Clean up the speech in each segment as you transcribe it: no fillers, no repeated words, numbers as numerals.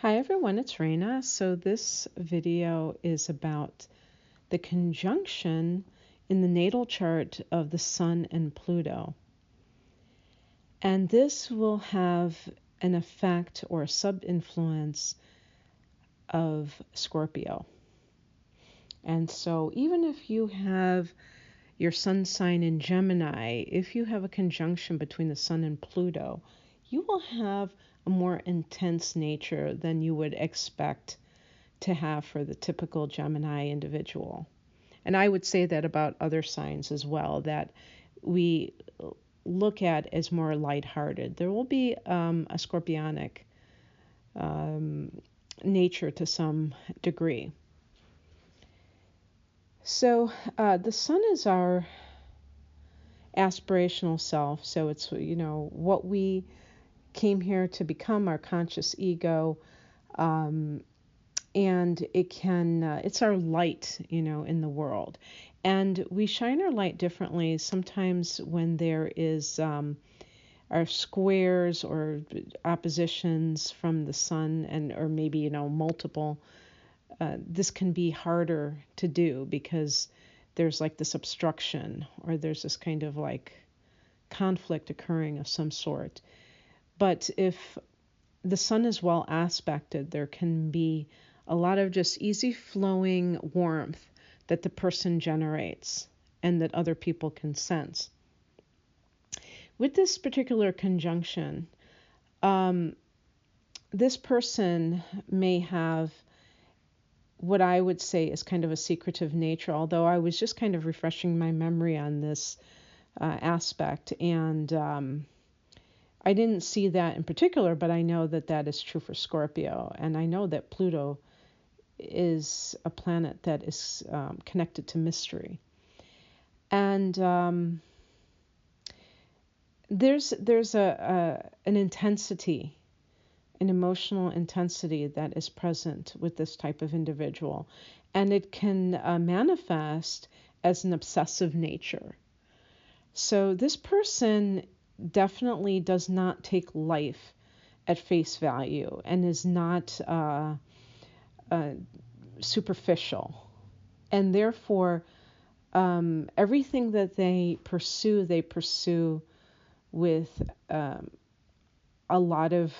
Hi everyone, it's Raina. So this video is about the conjunction in the natal chart of the Sun and Pluto. And this will have an effect or a sub-influence of Scorpio. And so even if you have your sun sign in Gemini, if you have a conjunction between the Sun and Pluto, you will have a more intense nature than you would expect to have for the typical Gemini individual. And I would say that about other signs as well, that we look at as more lighthearted. There will be a scorpionic nature to some degree. So the sun is our aspirational self. So it's, what we came here to become, our conscious ego. And it's our light, in the world. And we shine our light differently sometimes when there is our squares or oppositions from the sun, or maybe, multiple. This can be harder to do because there's like this obstruction, or there's this kind of like conflict occurring of some sort. But if the sun is well aspected, there can be a lot of just easy flowing warmth that the person generates and that other people can sense. With this particular conjunction, this person may have what I would say is kind of a secretive nature, although I was just kind of refreshing my memory on this aspect, and I didn't see that in particular, but I know that that is true for Scorpio, and I know that Pluto is a planet that is connected to mystery. And there's an intensity, an emotional intensity that is present with this type of individual, and it can manifest as an obsessive nature. So this person definitely does not take life at face value and is not superficial. And therefore, everything that they pursue with a lot of,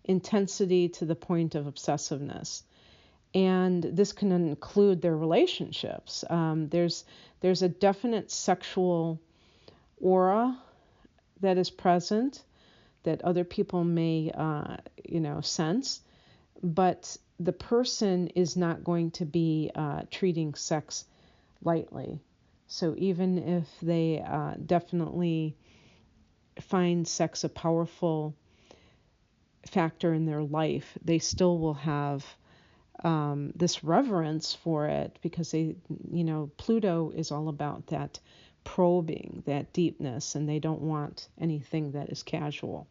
intensity to the point of obsessiveness. And this can include their relationships. There's a definite sexual aura that is present that other people may, sense, but the person is not going to be treating sex lightly. So even if they definitely find sex a powerful factor in their life, they still will have this reverence for it because Pluto is all about that probing, that deepness, and they don't want anything that is casual.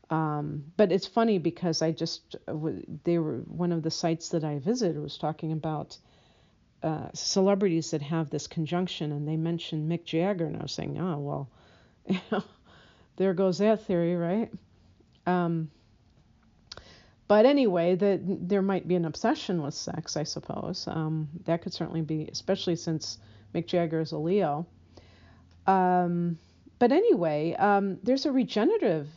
But it's funny because one of the sites that I visited was talking about celebrities that have this conjunction, and they mentioned Mick Jagger, and I was saying, oh, well, there goes that theory, right? But anyway, there might be an obsession with sex, I suppose. That could certainly be, especially since Mick Jagger is a Leo. But anyway, there's a regenerative,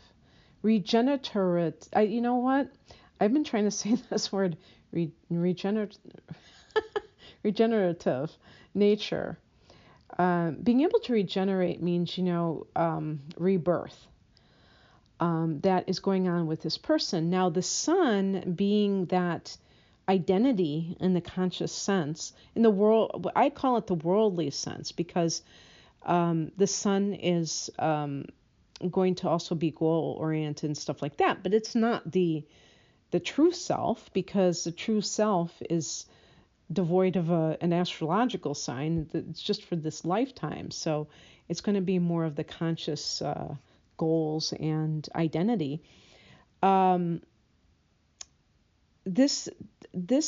you know what? I've been trying to say this word, regenerative nature. Being able to regenerate means, rebirth. That is going on with this person. Now, the sun being that identity in the conscious sense, in the world, I call it the worldly sense, because the sun is going to also be goal-oriented and stuff like that, but it's not the true self, because the true self is devoid of an astrological sign. It's just for this lifetime, so it's going to be more of the conscious goals and identity. This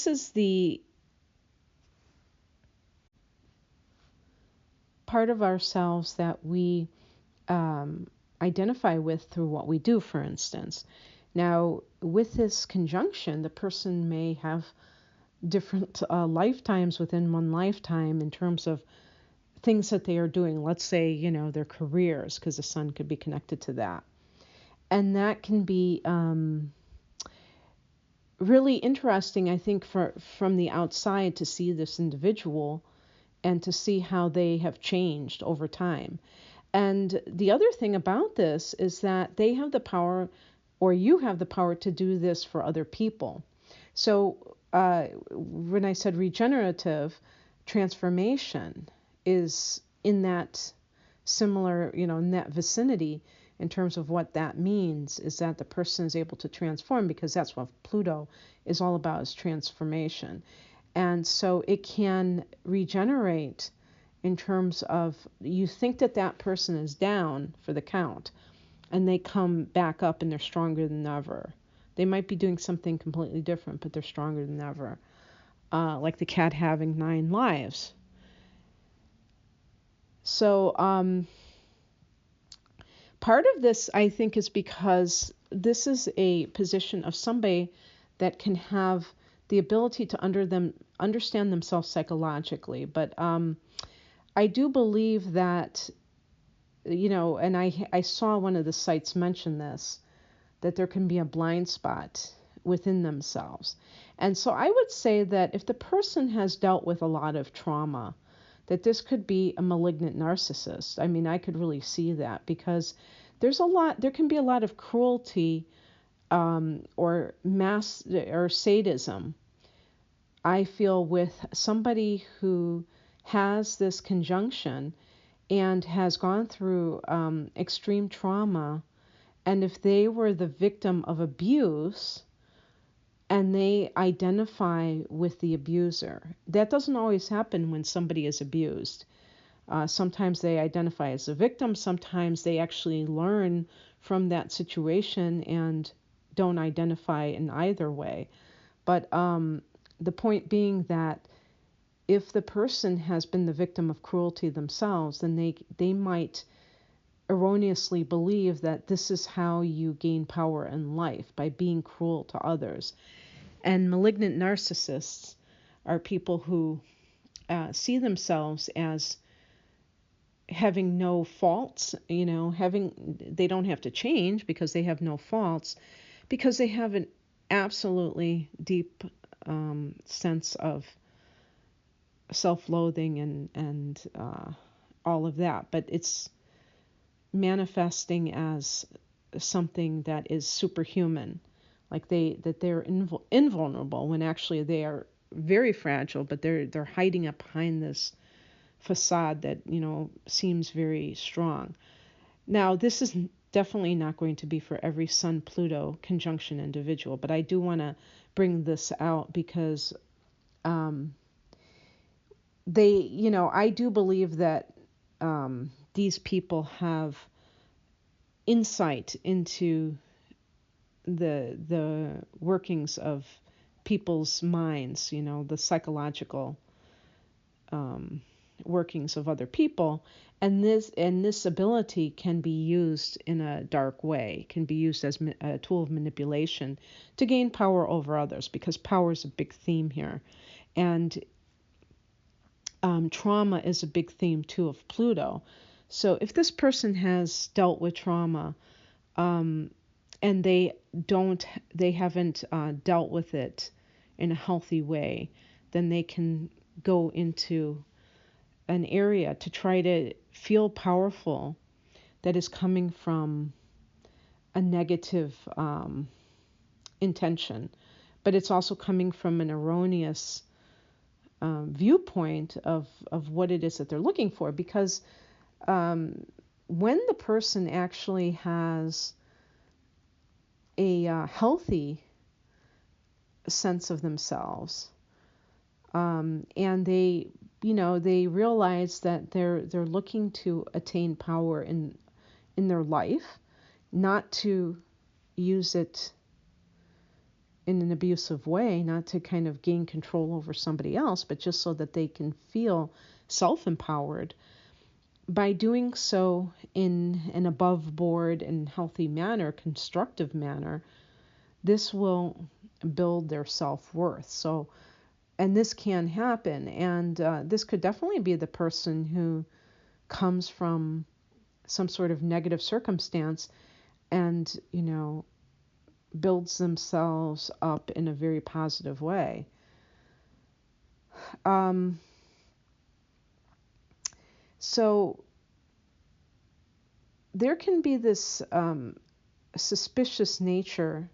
is the part of ourselves that we identify with through what we do, for instance. Now, with this conjunction, the person may have different lifetimes within one lifetime in terms of things that they are doing. Let's say, their careers, because the sun could be connected to that. And that can be really interesting, I think, from the outside to see this individual and to see how they have changed over time. And the other thing about this is that they have the power, or you have the power, to do this for other people. So when I said regenerative transformation is in that similar, in that vicinity, in terms of what that means, is that the person is able to transform, because that's what Pluto is all about, is transformation. And so it can regenerate in terms of, you think that that person is down for the count, and they come back up and they're stronger than ever. They might be doing something completely different, but they're stronger than ever. Like the cat having 9 lives. So part of this, I think, is because this is a position of somebody that can have the ability to understand themselves psychologically. But I do believe that, and I saw one of the sites mention this, that there can be a blind spot within themselves. And so I would say that if the person has dealt with a lot of trauma, that this could be a malignant narcissist. I mean, I could really see that, because there can be a lot of cruelty or sadism, I feel, with somebody who has this conjunction and has gone through extreme trauma. And if they were the victim of abuse and they identify with the abuser, that doesn't always happen when somebody is abused. Sometimes they identify as a victim. Sometimes they actually learn from that situation and don't identify in either way. But the point being that if the person has been the victim of cruelty themselves, then they might erroneously believe that this is how you gain power in life, by being cruel to others. And malignant narcissists are people who see themselves as having no faults, they don't have to change because they have no faults, because they have an absolutely deep sense of self-loathing and all of that. But it's manifesting as something that is superhuman, like they're invulnerable, when actually they are very fragile, but they're hiding up behind this facade that seems very strong. Now, this is definitely not going to be for every Sun-Pluto conjunction individual, but I do want to bring this out because I do believe that these people have insight into the workings of people's minds, the psychological workings of other people, and this ability can be used in a dark way, can be used as a tool of manipulation to gain power over others, because power is a big theme here, and trauma is a big theme too of Pluto. So if this person has dealt with trauma, and they haven't dealt with it in a healthy way, then they can go into an area to try to feel powerful that is coming from a negative intention, but it's also coming from an erroneous viewpoint of what it is that they're looking for. Because when the person actually has a healthy sense of themselves, and they realize that they're looking to attain power in their life, not to use it in an abusive way, not to kind of gain control over somebody else, but just so that they can feel self-empowered. By doing so in an above board and healthy manner, constructive manner, this will build their self-worth. So, and this can happen, and this could definitely be the person who comes from some sort of negative circumstance and, builds themselves up in a very positive way. So there can be this suspicious nature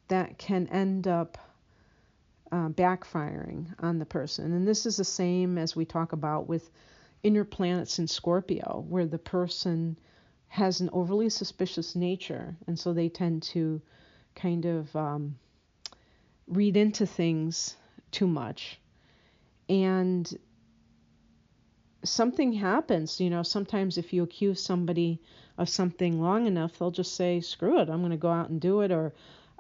that can end up backfiring on the person. And this is the same as we talk about with inner planets in Scorpio, where the person has an overly suspicious nature, and so they tend to kind of read into things too much. And something happens, sometimes if you accuse somebody of something long enough, they'll just say, screw it, I'm going to go out and do it, or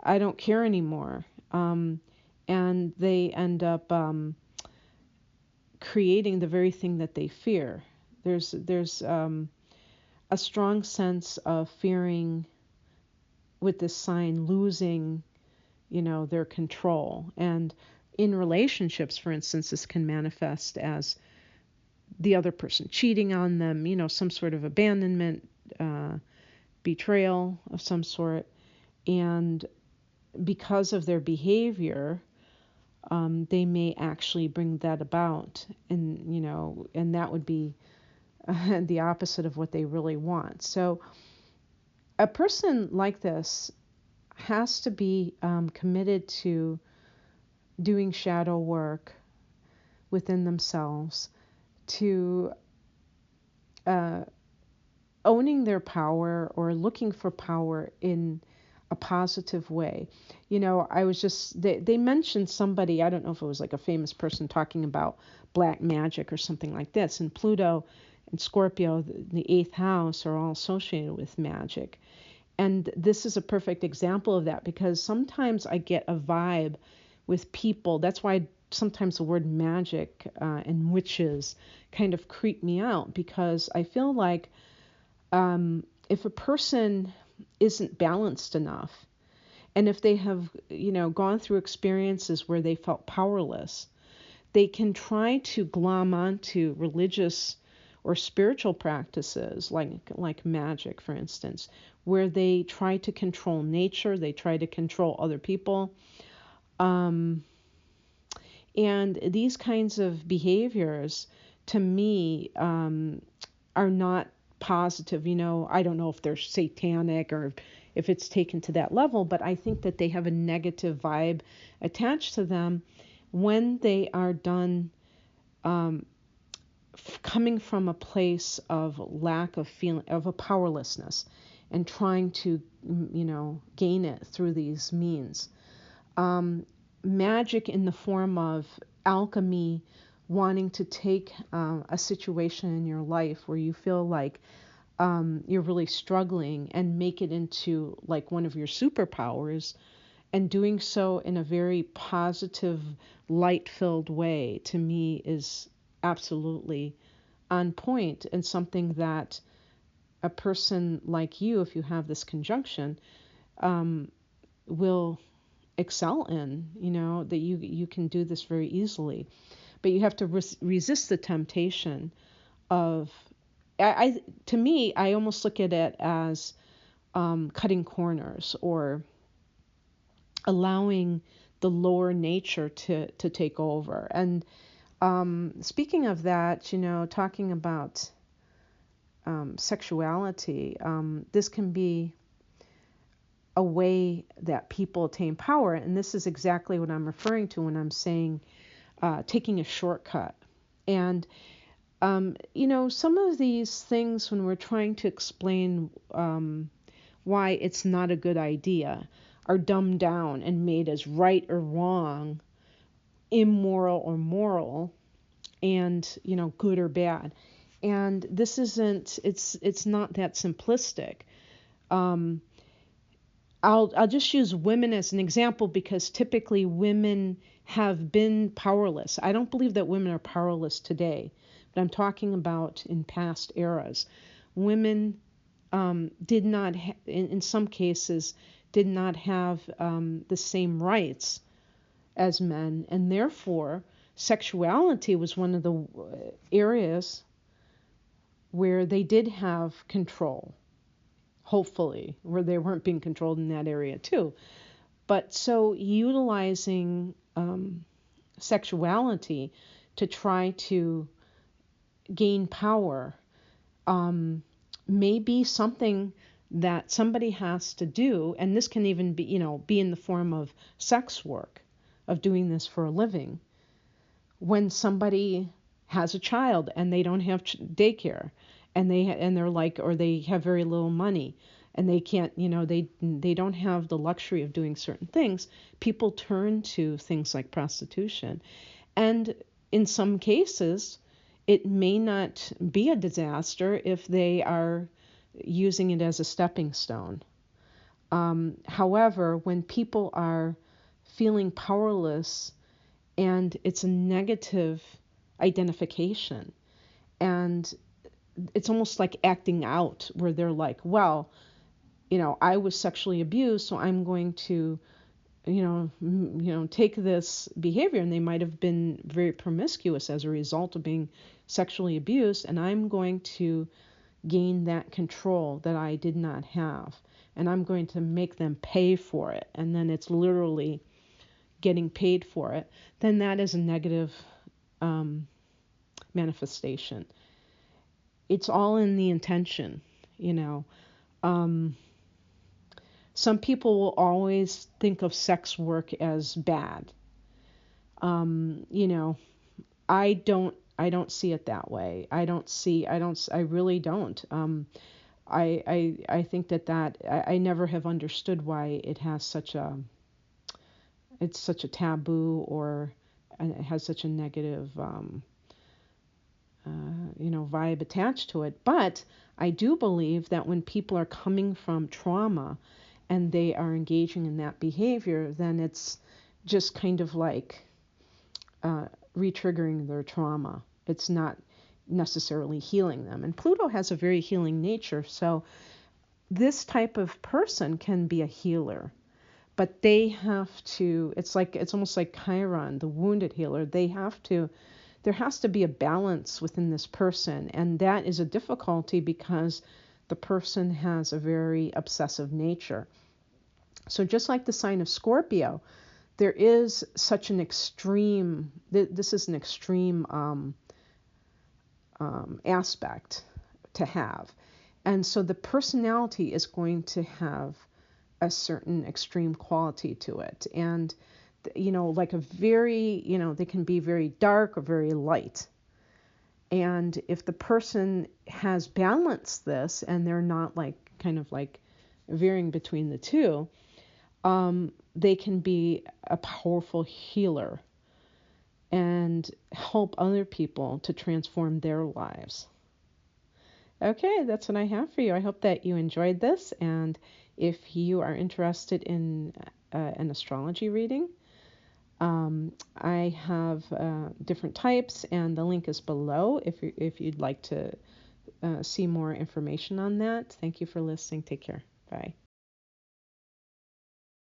I don't care anymore. And they end up creating the very thing that they fear. There's a strong sense of fearing with this sign losing, their control. And in relationships, for instance, this can manifest as the other person cheating on them, some sort of abandonment, betrayal of some sort. And because of their behavior, they may actually bring that about. And that would be the opposite of what they really want. So a person like this has to be committed to doing shadow work within themselves, to owning their power or looking for power in a positive way. I was just, they mentioned somebody, I don't know if it was like a famous person talking about black magic or something like this, and Pluto and Scorpio, the 8th house, are all associated with magic. And this is a perfect example of that, because sometimes I get a vibe with people. That's why sometimes the word magic and witches kind of creep me out, because I feel like if a person isn't balanced enough, and if they have, gone through experiences where they felt powerless, they can try to glom onto religious or spiritual practices like magic, for instance, where they try to control nature, they try to control other people. And these kinds of behaviors, to me, are not positive. I don't know if they're satanic or if it's taken to that level, but I think that they have a negative vibe attached to them when they are done coming from a place of lack of feeling, of a powerlessness, and trying to, gain it through these means. Magic in the form of alchemy, wanting to take a situation in your life where you feel like you're really struggling and make it into like one of your superpowers, and doing so in a very positive, light-filled way, to me is absolutely on point, and something that a person like you, if you have this conjunction, will excel in, that you can do this very easily. But you have to resist the temptation of, to me, I almost look at it as cutting corners, or allowing the lower nature to take over. And speaking of that, talking about sexuality, this can be a way that people attain power. And this is exactly what I'm referring to when I'm saying taking a shortcut. And, some of these things, when we're trying to explain why it's not a good idea, are dumbed down and made as right or wrong, immoral or moral, and, good or bad. And this isn't, it's not that simplistic. I'll just use women as an example, because typically women have been powerless. I don't believe that women are powerless today, but I'm talking about in past eras. Women did not, in some cases, did not have the same rights as men, and therefore sexuality was one of the areas where they did have control, hopefully, where they weren't being controlled in that area too. But so utilizing sexuality to try to gain power may be something that somebody has to do, and this can even be, be in the form of sex work, of doing this for a living. When somebody has a child and they don't have daycare, and they're like, or they have very little money, and they can't, they don't have the luxury of doing certain things, people turn to things like prostitution. And in some cases, it may not be a disaster if they are using it as a stepping stone. However, when people are feeling powerless and it's a negative identification, and it's almost like acting out, where they're like, well, I was sexually abused, so I'm going to, take this behavior, and they might have been very promiscuous as a result of being sexually abused, and I'm going to gain that control that I did not have, and I'm going to make them pay for it, and then it's literally getting paid for it, then that is a negative manifestation. It's all in the intention, Some people will always think of sex work as bad. I don't see it that way. I really don't. I think that I never have understood why it has it's such a taboo, or it has such a negative, vibe attached to it. But I do believe that when people are coming from trauma and they are engaging in that behavior, then it's just kind of like re-triggering their trauma. It's not necessarily healing them. And Pluto has a very healing nature, so this type of person can be a healer. But they have to, it's almost like Chiron, the wounded healer. There has to be a balance within this person, and that is a difficulty because the person has a very obsessive nature. So just like the sign of Scorpio, there is such an extreme, this is an extreme aspect to have. And so the personality is going to have a certain extreme quality to it. And, like a very, they can be very dark or very light. And if the person has balanced this and they're not kind of veering between the two, they can be a powerful healer and help other people to transform their lives. Okay, that's what I have for you. I hope that you enjoyed this, and if you are interested in an astrology reading, I have different types, and the link is below if you'd like to see more information on that. Thank you for listening. Take care. Bye.